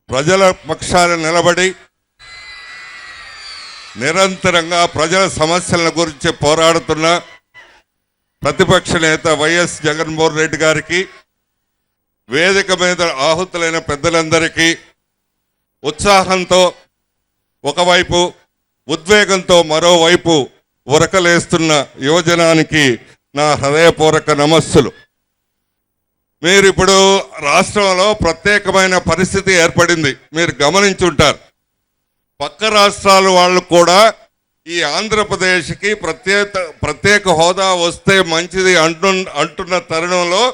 ప్రజల పక్షాన నిలబడి నిరంతరంగా ప్రజల సమస్యల గురించి పోరాడుతున్న ప్రతిపక్ష నేత వైఎస్ జగన్మోహన్ రెడ్డి గారికి, వేదిక మీద ఆహుతులైన పెద్దలందరికీ ఉత్సాహంతో ఒకవైపు, ఉద్వేగంతో మరోవైపు ఉరకలేస్తున్న యువజనానికి నా హృదయపూర్వక నమస్సులు. మీరు ఇప్పుడు రాష్ట్రంలో ప్రత్యేకమైన పరిస్థితి ఏర్పడింది, మీరు గమనించుంటారు. పక్క రాష్ట్రాల వాళ్ళు కూడా ఈ ఆంధ్రప్రదేశ్కి ప్రత్యేక హోదా వస్తే మంచిది అంటున్న తరుణంలో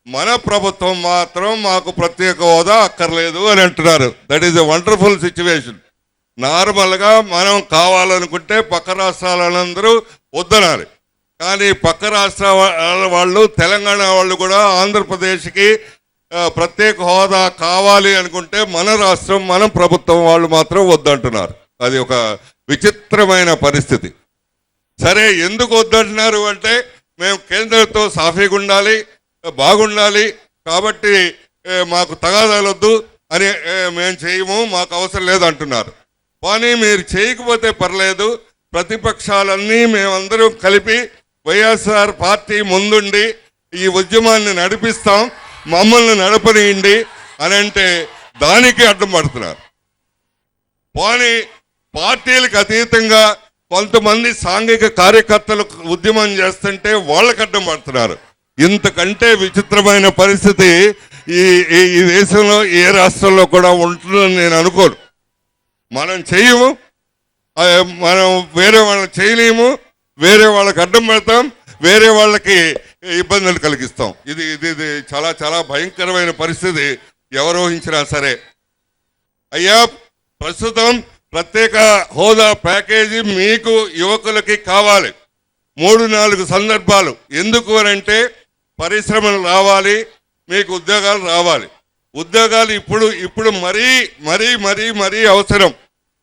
మన ప్రభుత్వం మాత్రం మాకు ప్రత్యేక హోదా అక్కర్లేదు అని అంటున్నారు. That is a wonderful situation. నార్మల్గా మనం కావాలనుకుంటే పక్క రాష్ట్రాలందరూ వద్దనాలి, కానీ పక్క రాష్ట్రాల వాళ్ళు, తెలంగాణ వాళ్ళు కూడా ఆంధ్రప్రదేశ్కి ప్రత్యేక హోదా కావాలి అనుకుంటే మన రాష్ట్రం, మన ప్రభుత్వం వాళ్ళు మాత్రం వద్దంటున్నారు. అది ఒక విచిత్రమైన పరిస్థితి. సరే, ఎందుకు వద్దంటున్నారు అంటే మేము కేంద్రంతో సాఫీగా ఉండాలి, బాగుండాలి, కాబట్టి మాకు తగాదాలు వద్దు అని మేము చేయము, మాకు అవసరం లేదు అంటున్నారు. కానీ మీరు చేయకపోతే పర్లేదు, ప్రతిపక్షాలన్నీ మేమందరం కలిపి వైఎస్ఆర్ పార్టీ ముందుండి ఈ ఉద్యమాన్ని నడిపిస్తాం, మమ్మల్ని నడపనియండి అని అంటే దానికి అడ్డం పడుతున్నారు. పోనీ పార్టీలకు అతీతంగా కొంతమంది సాంఘిక కార్యకర్తలు ఉద్యమం చేస్తుంటే వాళ్ళకి అడ్డం పడుతున్నారు. ఇంతకంటే విచిత్రమైన పరిస్థితి ఈ దేశంలో ఏ రాష్ట్రంలో కూడా ఉంటుందని నేను అనుకోను. మనం చేయము, మనం వేరే వాళ్ళకి చేయలేము, వేరే వాళ్ళకి అడ్డం పెడతాం, వేరే వాళ్ళకి ఇబ్బందులు కలిగిస్తాం. ఇది చాలా చాలా భయంకరమైన పరిస్థితి ఎవరు ఊహించినా సరే. అయ్యా, ప్రస్తుతం ప్రత్యేక హోదా ప్యాకేజీ మీకు యువకులకి కావాలి. 3-4 సందర్భాలు. ఎందుకు అని అంటే పరిశ్రమలు రావాలి, మీకు ఉద్యోగాలు రావాలి. ఉద్యోగాలు ఇప్పుడు మరీ మరీ మరీ మరీ అవసరం.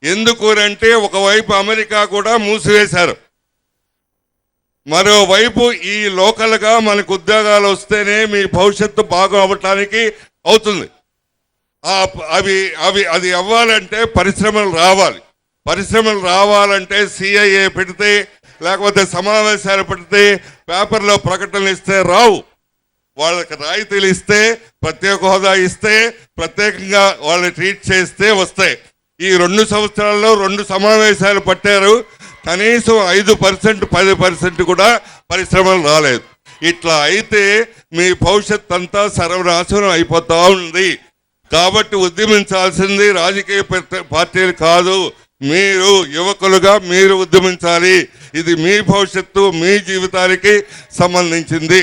ఎందుకు అంటే ఒకవైపు అమెరికా కూడా మూసివేశారు, మరోవైపు ఈ లోకల్గా మనకు ఉద్యోగాలు వస్తేనే మీ భవిష్యత్తు బాగా అవ్వటానికి అవుతుంది. అది అవ్వాలంటే పరిశ్రమలు రావాలి. పరిశ్రమలు రావాలంటే సిఐఏ పెడితే, లేకపోతే సమావేశాలు పెడితే, పేపర్లో ప్రకటనలు ఇస్తే రావు. వాళ్ళకి రాయితీలు ఇస్తే, ప్రత్యేక హోదా ఇస్తే, ప్రత్యేకంగా వాళ్ళని ట్రీట్ చేస్తే వస్తాయి. ఈ 2 సంవత్సరాల్లో 2 సమావేశాలు పట్టారు, కనీసం 5%, 10% కూడా పరిశ్రమలు రాలేదు. ఇట్లా అయితే మీ భవిష్యత్ అంతా సర్వనాశనం అయిపోతా ఉంది. కాబట్టి ఉద్యమించాల్సింది రాజకీయ పార్టీలు కాదు, మీరు యువకులుగా మీరు ఉద్యమించాలి. ఇది మీ భవిష్యత్తు, మీ జీవితానికి సంబంధించింది.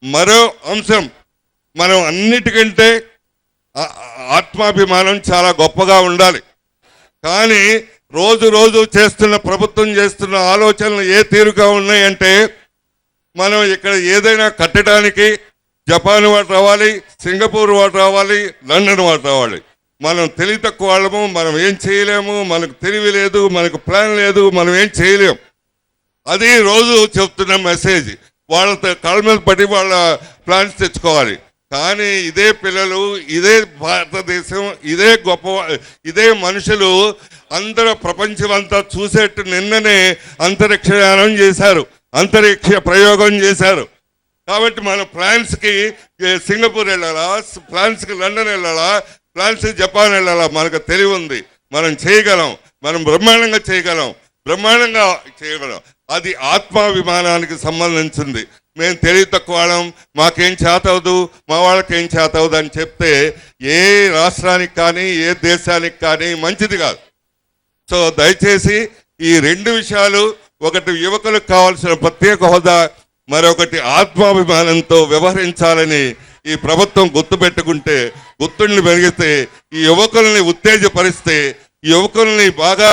మరో అంశం, మనం అన్నిటికంటే ఆత్మాభిమానం చాలా గొప్పగా ఉండాలి. కానీ రోజు చేస్తున్న ప్రభుత్వం చేస్తున్న ఆలోచనలు ఏ తీరుగా ఉన్నాయంటే, మనం ఇక్కడ ఏదైనా కట్టడానికి జపాన్ వాడు రావాలి, సింగపూర్ వాడు రావాలి, లండన్ వాడు రావాలి. మనం తెలివి తక్కువ వాళ్ళము, మనం ఏం చేయలేము, మనకు తెలివి లేదు, మనకు ప్లాన్ లేదు, మనం ఏం చేయలేము. అది రోజు చెప్తున్న మెసేజ్. వాళ్ళతో కళ్ళ మీద పడి వాళ్ళ ప్లాన్స్ తెచ్చుకోవాలి. కానీ ఇదే పిల్లలు, ఇదే భారతదేశం, ఇదే మనుషులు అందరూ ప్రపంచం అంతా చూసేట్టు నిన్ననే అంతరిక్షయానం చేశారు, అంతరిక్ష ప్రయోగం చేశారు. కాబట్టి మన ప్లాన్స్కి సింగపూర్ వెళ్ళాలా, ప్లాన్స్కి లండన్ వెళ్ళాలా, ప్లాన్స్కి జపాన్ వెళ్ళాలా, మనకు తెలివి ఉంది, మనం చేయగలం, మనం బ్రహ్మాండంగా చేయగలం. అది ఆత్మాభిమానానికి సంబంధించింది. మేము తెలివి తక్కువ వాళ్ళం, మాకేం చేతవదు, మా వాళ్ళకి ఏం చేతవదు అని చెప్తే ఏ రాష్ట్రానికి కానీ ఏ దేశానికి కానీ మంచిది కాదు. సో దయచేసి ఈ 2 విషయాలు, ఒకటి యువకులకు కావాల్సిన ప్రత్యేక హోదా, మరొకటి ఆత్మాభిమానంతో వ్యవహరించాలని ఈ ప్రభుత్వం గుర్తుపెట్టుకుంటే, గుర్తుండి పెరిగితే, ఈ యువకుల్ని ఉత్తేజపరిస్తే, ఈ యువకుల్ని బాగా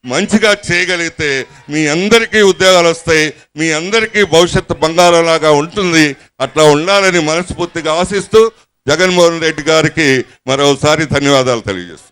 మంచిగా చేయగలిగితే మీ అందరికీ ఉద్యోగాలు వస్తాయి, మీ అందరికీ భవిష్యత్తు బంగారంలాగా ఉంటుంది. అట్లా ఉండాలని మనస్ఫూర్తిగా ఆశిస్తూ జగన్మోహన్ రెడ్డి గారికి మరోసారి ధన్యవాదాలు తెలియజేస్తాను.